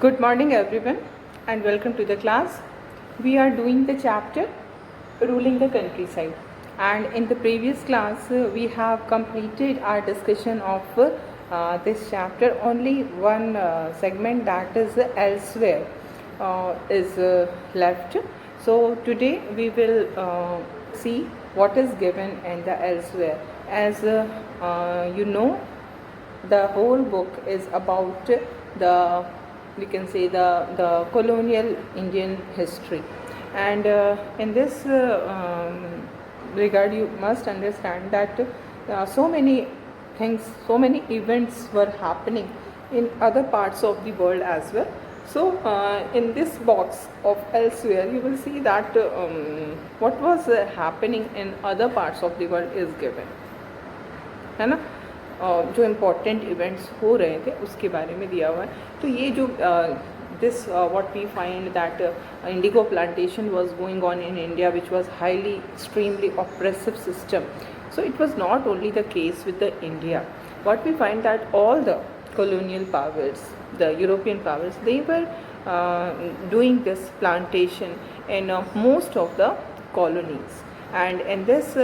Good morning everyone and welcome to the class. We are doing the chapter Ruling the Countryside, and in the previous class we have completed our discussion of this chapter. Only one segment, that is elsewhere, is left. So today we will see what is given in the elsewhere. As you know, the whole book is about the, we can say, the colonial Indian history, and in this regard you must understand that so many things, so many events were happening in other parts of the world as well. So in this box of elsewhere you will see that what was happening in other parts of the world is given, है ना. जो important events हो रहे थे उसके बारे में दिया हुआ है. तो ये जो this what we find that indigo plantation was going on in India, which was highly extremely oppressive system. So it was not only the case with the India. What we find that all the colonial powers, the European powers, they were doing this plantation in most of the colonies. And in this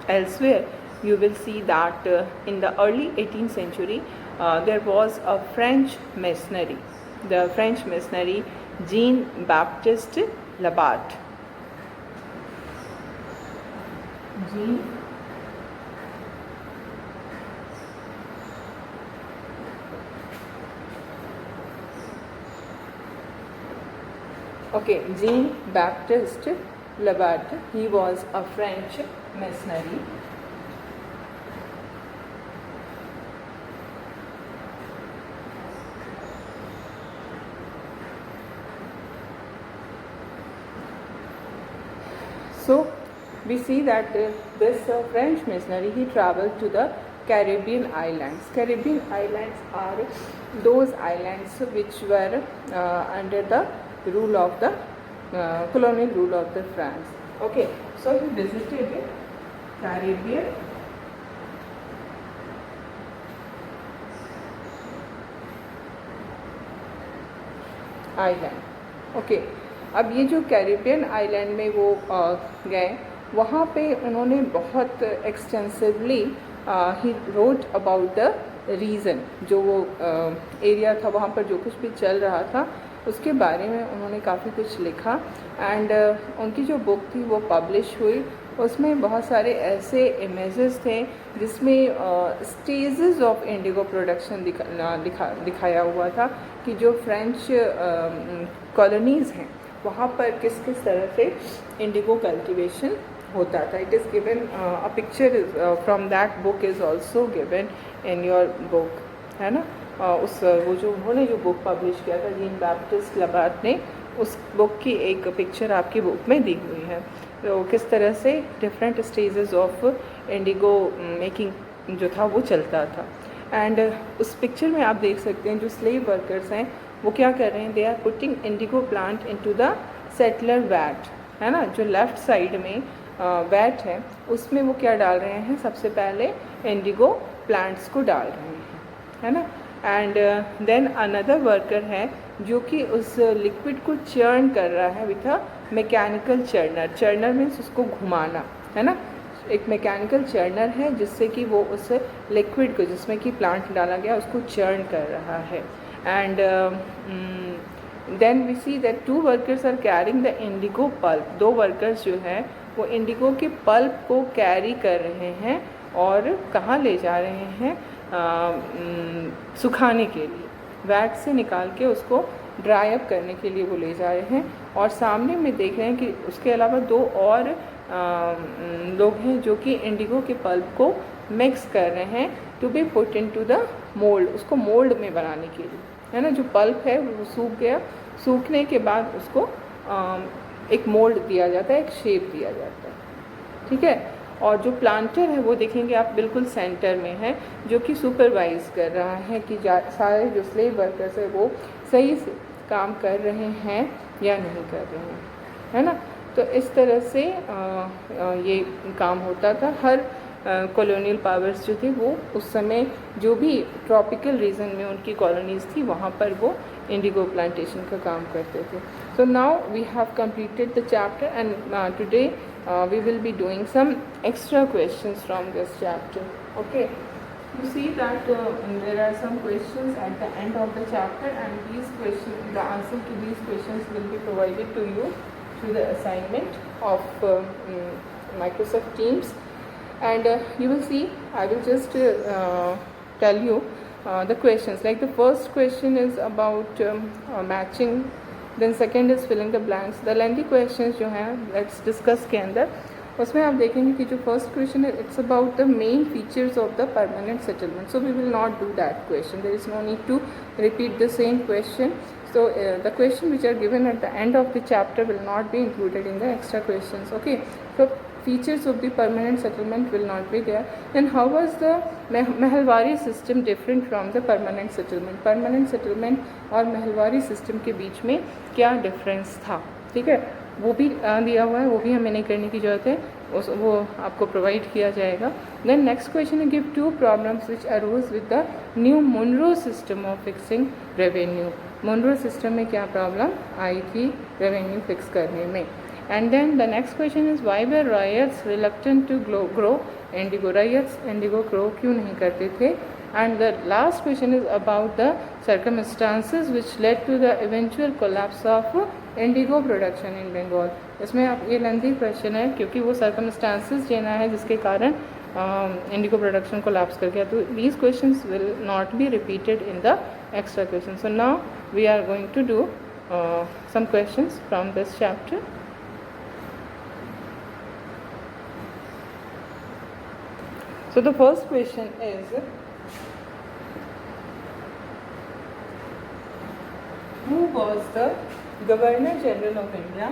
elsewhere you will see that in the early 18th century there was a French missionary, the French missionary Jean-Baptiste Labat. Jean-Baptiste Labat, he was a French missionary. So we see that this French missionary, he traveled to the Caribbean islands. Caribbean islands are those islands which were under the rule of the colonial rule of the France. Okay, so he visited Caribbean island. Okay, अब ये जो Caribbean island में वो गए, वहाँ पे उन्होंने बहुत extensively he wrote about the reason, जो वो एरिया था वहाँ पर जो कुछ भी चल रहा था उसके बारे में उन्होंने काफ़ी कुछ लिखा. एंड उनकी जो बुक थी वो पब्लिश हुई. उसमें बहुत सारे ऐसे इमेजेस थे जिसमें स्टेजेस ऑफ इंडिगो प्रोडक्शन दिखाया हुआ था कि जो फ्रेंच कॉलोनीज़ हैं वहाँ पर किस किस तरह से इंडिगो कल्टिवेशन होता था. It is given a picture from that book is also given in your book, है ना. उस वो जो उन्होंने जो बुक पब्लिश किया था जीन बैप्टिस्ट लबाट ने, उस बुक की एक पिक्चर आपकी बुक में दी हुई है. तो किस तरह से different stages of Indigo making जो था वो चलता था. एंड उस पिक्चर में आप देख सकते हैं जो स्लेव वर्कर्स हैं वो क्या कर रहे हैं, they are putting indigo plant into the settler vat, है ना. जो लेफ़्ट साइड में वैट है उसमें वो क्या डाल रहे हैं, सबसे पहले इंडिगो प्लांट्स को डाल रहे हैं, है ना. एंड देन अनदर वर्कर है जो कि उस लिक्विड को चर्न कर रहा है with a mechanical churner. Churner means उसको घुमाना, है ना. एक मैकेनिकल चर्नर है जिससे कि वो उस लिक्विड को जिसमें कि प्लांट डाला गया उसको चर्न कर रहा है. And then we see that 2 workers are carrying the indigo pulp. 2 workers जो हैं वो इंडिगो के पल्प को कैरी कर रहे हैं और कहाँ ले जा रहे हैं, सुखाने के लिए. वैट से निकाल के उसको ड्राई अप करने के लिए वो ले जा रहे हैं. और सामने में देख रहे हैं कि उसके अलावा 2 और लोग हैं जो कि इंडिगो के पल्प को मिक्स कर रहे हैं to be put in to the mould, उसको मोल्ड में बनाने के लिए, है ना. जो पल्प है वो सूख गया, सूखने के बाद उसको एक मोल्ड दिया जाता है, एक शेप दिया जाता है, ठीक है. और जो प्लांटर है वो देखेंगे आप बिल्कुल सेंटर में है जो कि सुपरवाइज़ कर रहा है कि सारे जो स्लेव वर्कर्स है वो सही से काम कर रहे हैं या नहीं कर रहे हैं, है ना. तो इस तरह से ये काम होता था. हर कॉलोनियल पावर्स जो थे वो उस समय जो भी ट्रॉपिकल रीजन में उनकी कॉलोनीज़ थी वहाँ पर वो इंडिगो प्लांटेशन का काम करते थे. So now we have completed the chapter, and today we will be doing some extra questions from this chapter. Okay, you see that there are some questions at the end of the chapter, and these questions, the answer to these questions will be provided to you through the assignment of Microsoft Teams. And you will see, I will just tell you the questions. Like the first question is about matching, then second is filling the blanks. The lengthy questions जो हैं let's discuss के अंदर उसमें आप देखेंगे कि जो first question है it's about the main features of the permanent settlement. So we will not do that question. There is no need to repeat the same question. So the question which are given at the end of the chapter will not be included in the extra questions. Okay, so features of the permanent settlement will not be there. Then how was the Mehalwari system different from the permanent settlement? Permanent settlement और Mehalwari system के बीच में क्या difference था? ठीक है, वो भी दिया हुआ है, वो भी हमें नहीं करने की ज़रूरत है, वो आपको प्रोवाइड किया जाएगा. देन नेक्स्ट क्वेश्चन है give 2 problems which arose with the new Munro system of fixing revenue. Munro system में क्या प्रॉब्लम आई थी रेवेन्यू फिक्स करने में. And then the next question is why were ryots reluctant to grow indigo. Ryots indigo grow क्यों नहीं करते थे. And the last question is about the circumstances which led to the eventual collapse of indigo production in Bengal. इसमें आप ये lengthy question है क्योंकि वो circumstances देना है जिसके कारण indigo production collapse कर गया. तो these questions will not be repeated in the extra questions. So now we are going to do some questions from this chapter. So the first question is, who was the Governor General of India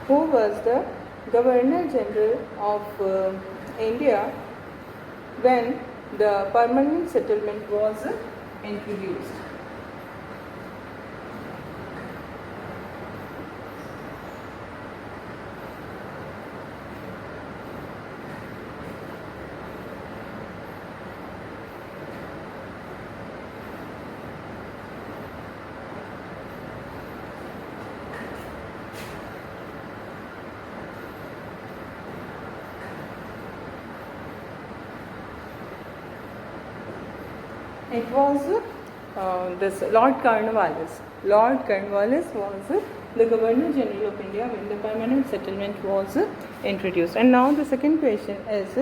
who was the Governor General of India when the permanent settlement was introduced? It was this Lord Cornwallis. Lord Cornwallis was the Governor General of India when the permanent settlement was introduced. And now the second question is,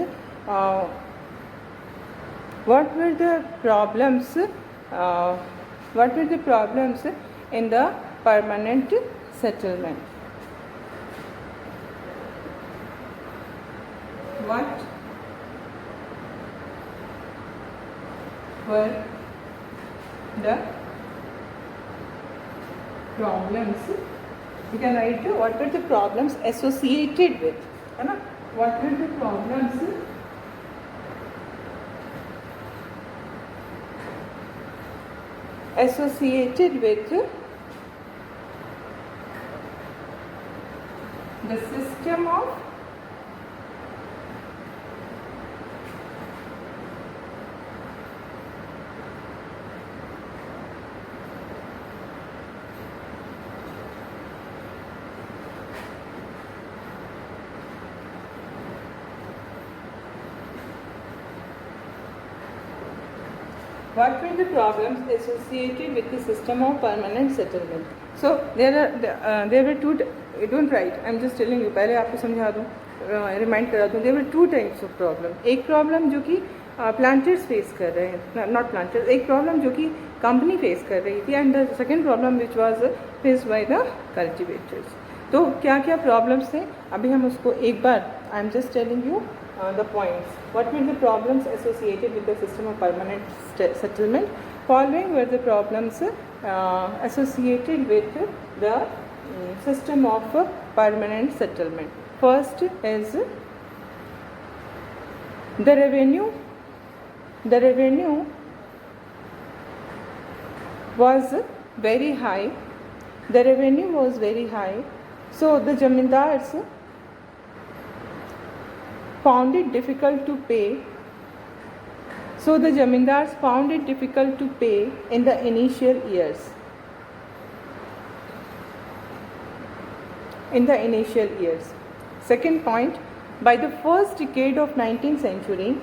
what were the problems? What were the problems in the permanent settlement? What were the problems? You can write what were the problems associated with, है ना? What were the problems associated with the system of what were the problems associated with the system of permanent settlement? So there were two. Don't write. I'm just telling you. पहले आपको समझा दूँ, remind करा दूँ. There were 2 types of problem. एक problem जो कि planters face कर रहे हैं, नॉट प्लांटर्स. एक प्रॉब्लम जो कि कंपनी फेस कर रही थी, and the second problem which was faced by the cultivators. तो क्या क्या प्रॉब्लम्स थे अभी हम उसको एक बार, I am just telling you the points. What were the problems associated with the system of permanent settlement? Following were the problems associated with the system of permanent settlement. First is the revenue. The revenue was very high. The revenue was very high. So the zamindars found it difficult to pay. So the zamindars found it difficult to pay in the initial years. Second point, by the first decade of 19th century,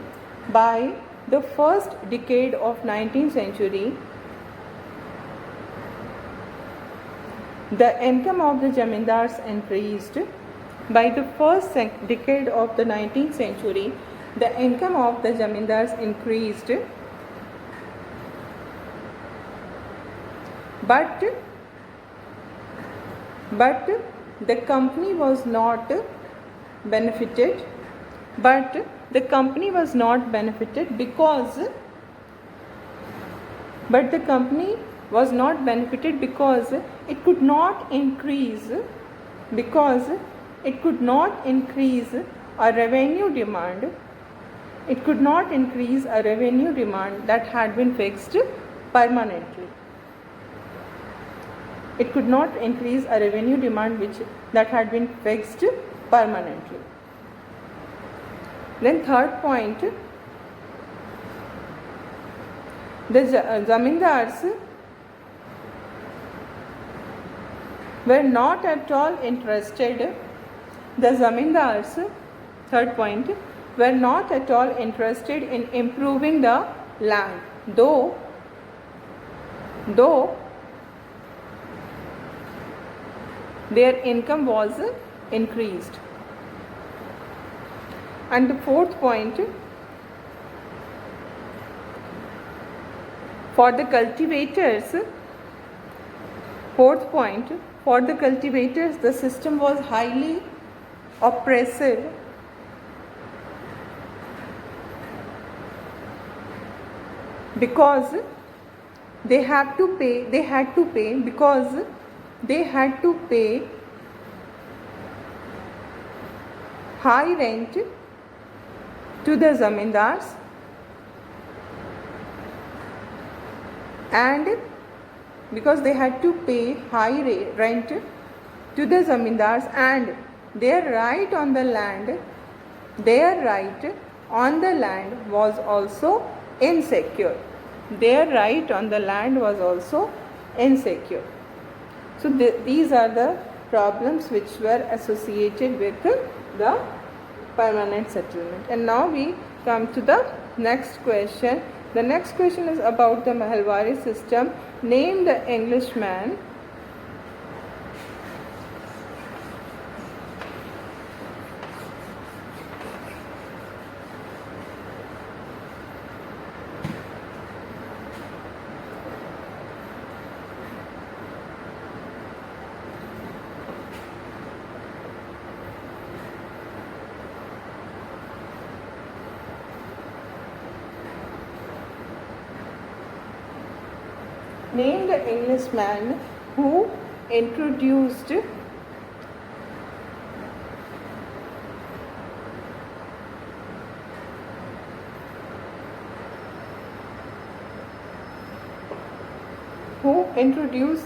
the income of the zamindars increased. By the first decade of the 19th century, the income of the zamindars increased, but the company was not benefited. Because it could not increase a revenue demand. It could not increase a revenue demand that had been fixed permanently. It could not increase a revenue demand that had been fixed permanently. Then third point, the zamindars were not at all interested. Third point, were not at all interested in improving the land, though their income was increased. And the fourth point, for the cultivators, the system was highly oppressive. Because they had to pay high rent to the zamindars, and because they had to pay high rent to the zamindars, and their right on the land was also insecure. So these are the problems which were associated with the permanent settlement. And now we come to the next question. The next question is about the Mahalwari system. Name the Englishman who introduced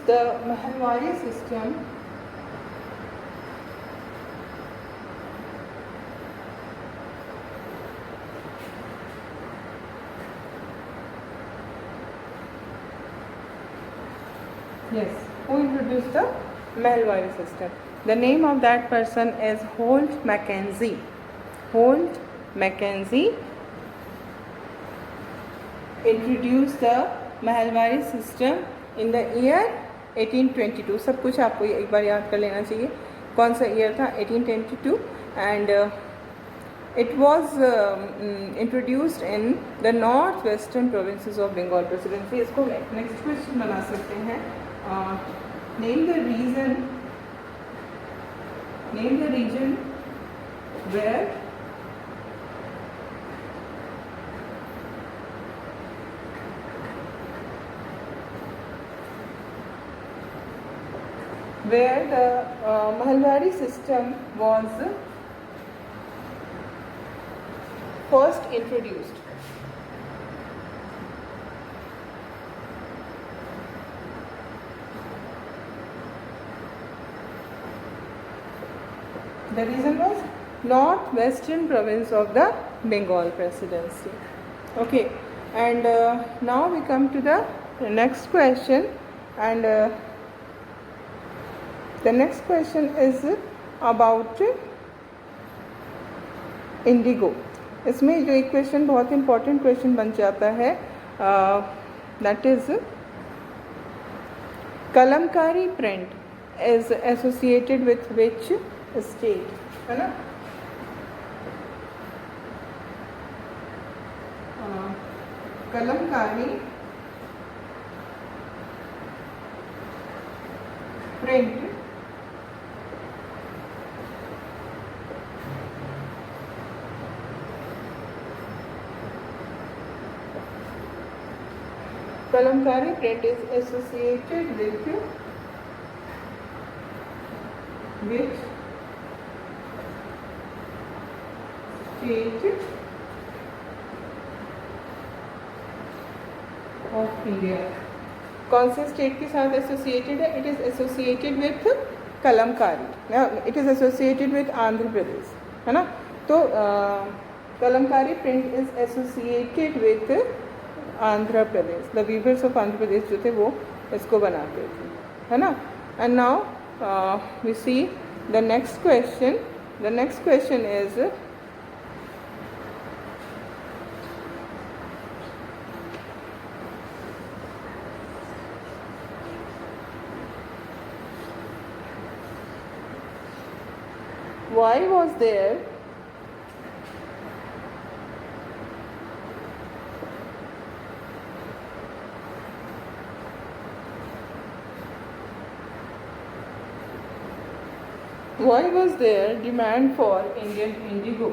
the Mahalwari system. Yes, who introduced the Mahalwari system? The name of that person is Holt Mackenzie. Holt Mackenzie introduced the Mahalwari system in the year 1822. सब कुछ आपको एक बार याद कर लेना चाहिए कौन सा ईयर था 1822 and it was introduced in the northwestern provinces of Bengal Presidency. इसको next question बना सकते हैं. Name the region where where the Mahalwari system was first introduced. The reason was northwestern province of the Bengal presidency. Okay, and now we come to the next question, and the next question is about Indigo. इसमें जो एक question बहुत important question बन जाता है, that is Kalamkari print is associated with which state, है ना. Kalamkari print Kalamkari print is associated with which state of India. कौन से स्टेट के साथ एसोसिएटेड है? It is associated with kalamkari. It is associated with Andhra Pradesh, है ना. तो kalamkari print is associated with Andhra Pradesh. The weavers of Andhra Pradesh जो थे वो इसको बनाते थे, है ना. And now we see the next question. The next question is why was there demand for Indian indigo?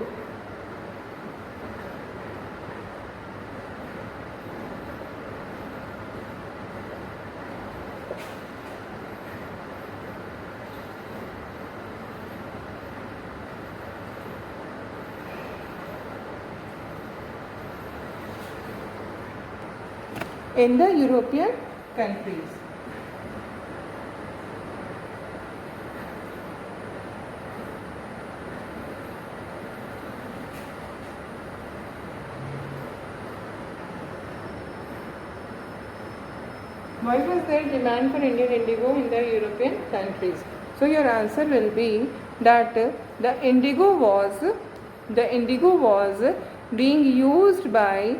In the European countries. Why was there demand for Indian indigo in the European countries? So your answer will be that the indigo was being used by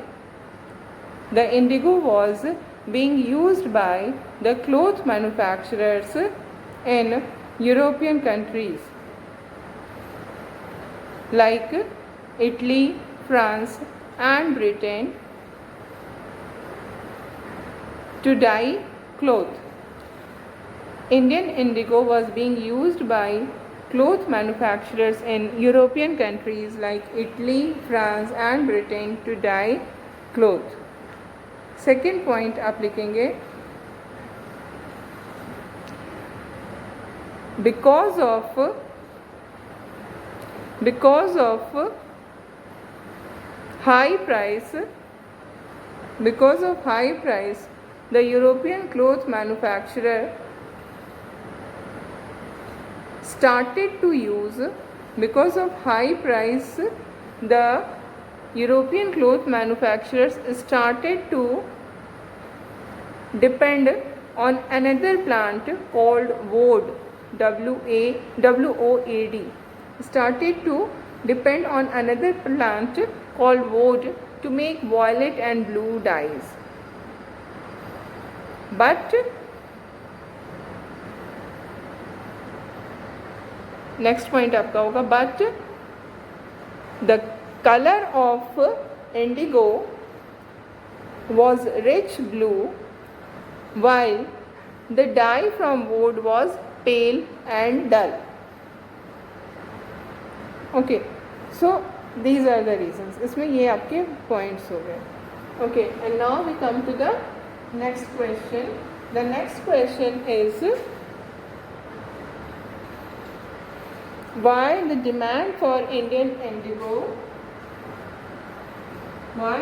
the cloth manufacturers in European countries like Italy, France and Britain to dye cloth. Indian indigo was being used by cloth manufacturers in European countries like Italy, France and Britain to dye cloth. Second point आप लिखेंगे because of high price, the European cloth manufacturer started to use, because of high price, the European cloth manufacturers started to depend on another plant called woad, WOAD, started to depend on another plant called woad to make violet and blue dyes. But next point आपका होगा but the color of indigo was rich blue while the dye from wood was pale and dull. Okay, so these are the reasons. इसमें ये आपके points हो गए. Okay, and now we come to the next question. The next question is Why the demand for Indian indigo? Why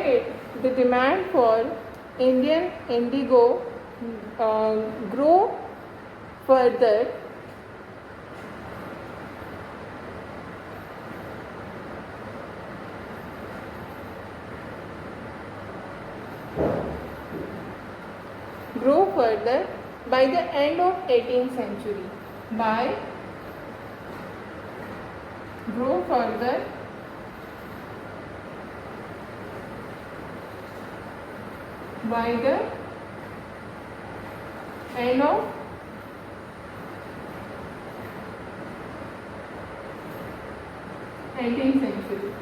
did the demand for Indian indigo grow further by the end of 18th century? Grow further by the end of 19th century.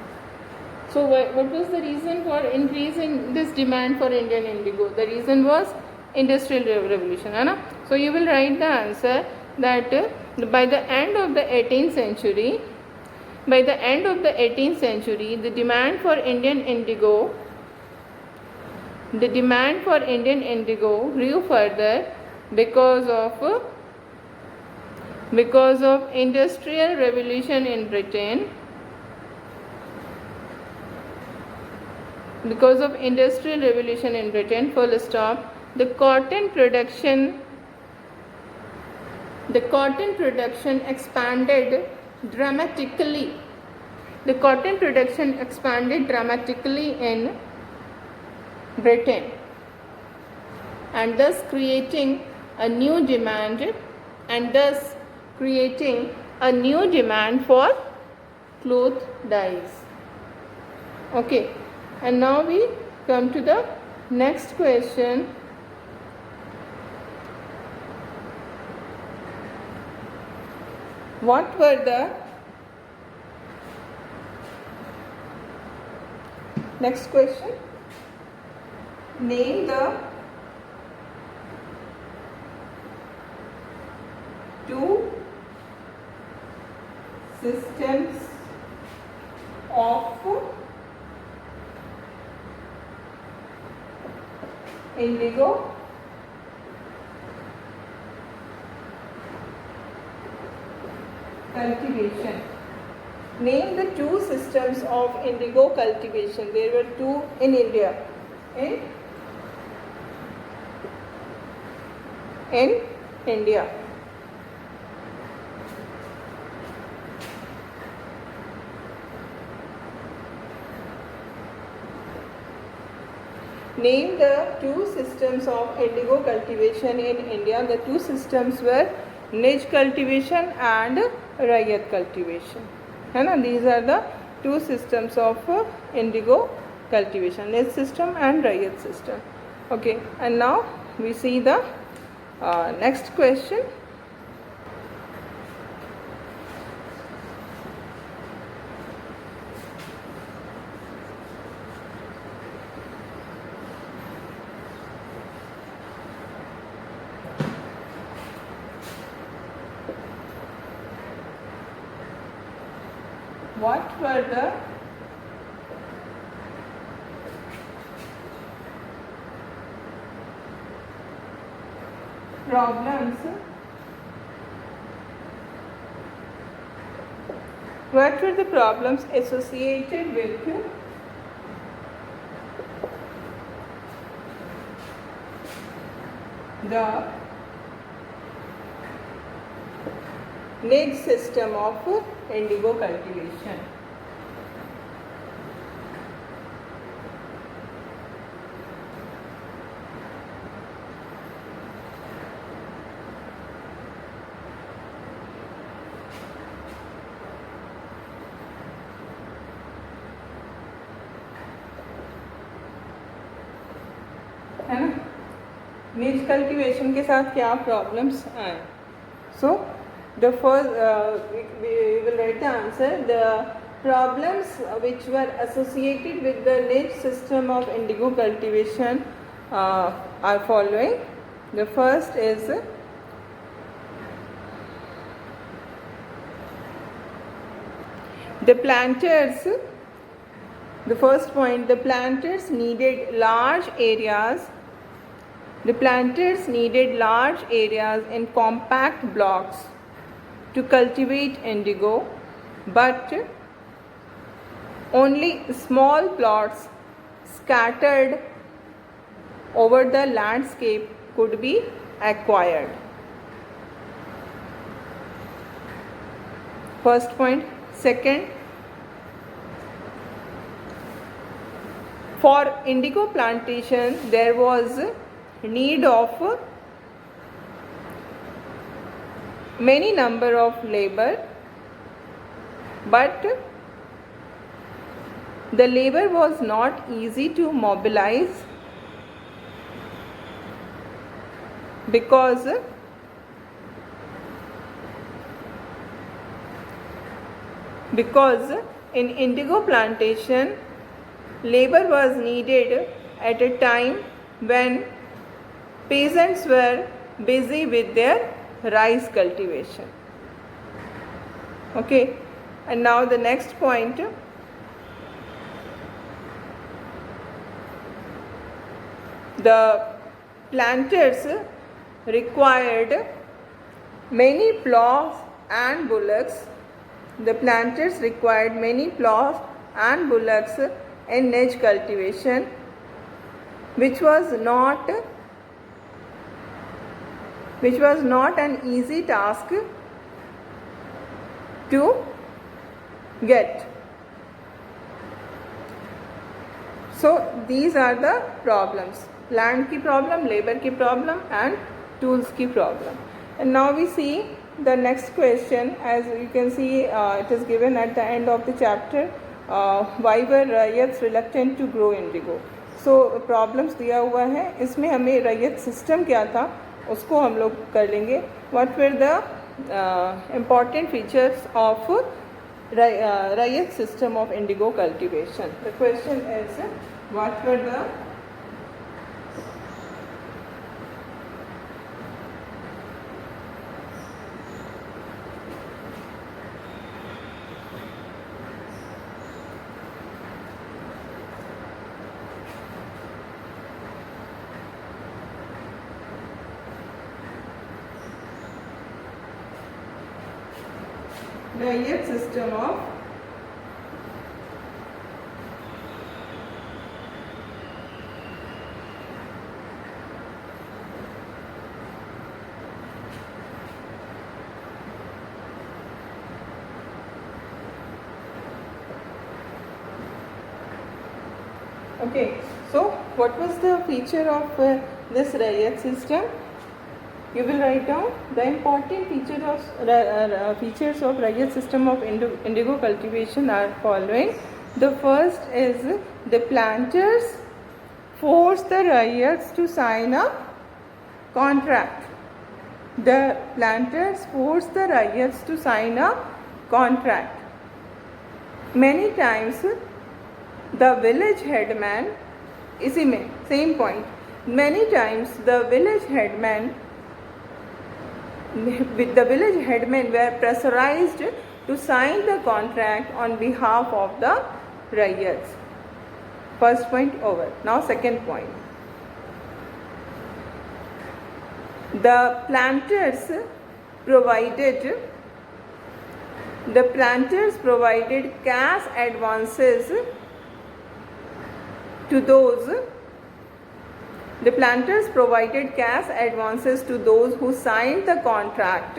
So what was the reason for increase in this demand for Indian indigo? The reason was industrial revolution, है ना? So you will write the answer that by the end of the 18th century, the demand for Indian indigo grew further because of industrial revolution in Britain. Full stop. The cotton production expanded dramatically. In Britain, and thus creating a new demand for cloth dyes. Okay, and now we come to the next question. What were the next question? Name the two systems of indigo cultivation. Name the two systems of indigo cultivation. There were two in India. In India. Name the two systems of indigo cultivation in India. The two systems were Nij cultivation and Rayat cultivation. These are the two systems of indigo cultivation, Nij system and Rayat system. Okay, and now we see the next question. What were the problems? What were the problems associated with the Nij system of indigo cultivation? है ना? निज cultivation के साथ क्या problems आए? सो the first we will write the answer. The problems which were associated with the Nij system of indigo cultivation are following. The first is the planters. The first point, the planters needed large areas. The planters needed large areas in compact blocks to cultivate indigo, but only small plots scattered over the landscape could be acquired. First point. Second, for indigo plantation there was need of many number of labor, but the labor was not easy to mobilize because in indigo plantation labor was needed at a time when peasants were busy with their rice cultivation. Okay, and now the next point. The planters required many plows and bullocks. The planters required many plows and bullocks in niche cultivation, which was not an easy task to get. So these are the problems: land ki problem, labor ki problem, and tools ki problem. And now we see the next question. As you can see, it is given at the end of the chapter. Why were ryots reluctant to grow indigo? So problems दिया हुआ है, इसमें हमें रैयत system क्या था उसको हम लोग कर लेंगे. What were the important features of rayat system of indigo cultivation? The question is, what were the rayat system of Okay, so what was the feature of this rayat system? You will write down the important features of rayat system of indigo cultivation are following. The first is the planters force the ryots to sign a contract. The planters force the ryots to sign a contract. Many times the village headman, इसी में same point, many times the village headmen were pressurized to sign the contract on behalf of the ryots. First point over. Now second point. The planters provided cash advances to those. The planters provided cash advances to those who signed the contract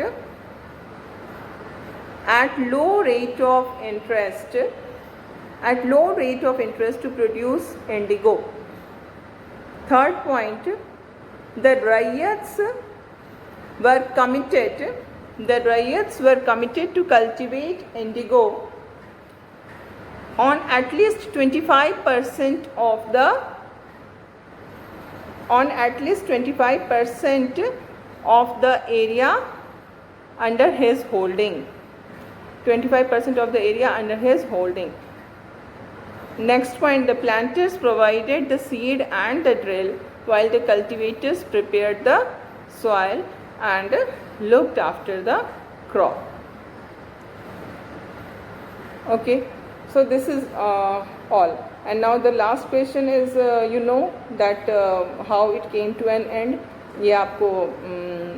at low rate of interest to produce indigo. Third point, the ryots were committed to cultivate indigo on at least 25% of the area under his holding. 25% of the area under his holding. Next point, the planters provided the seed and the drill while the cultivators prepared the soil and looked after the crop. Okay, so this is all. And now the last question is, you know that how it came to an end. ये आपको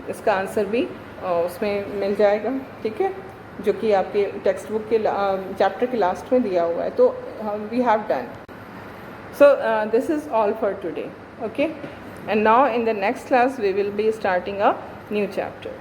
इसका answer भी उसमें मिल जाएगा, ठीक है, जो कि आपके टेक्स्ट बुक के चैप्टर के लास्ट में दिया हुआ है. तो we have done. So this is all for today. Okay, and now in the next class we will be starting a new chapter.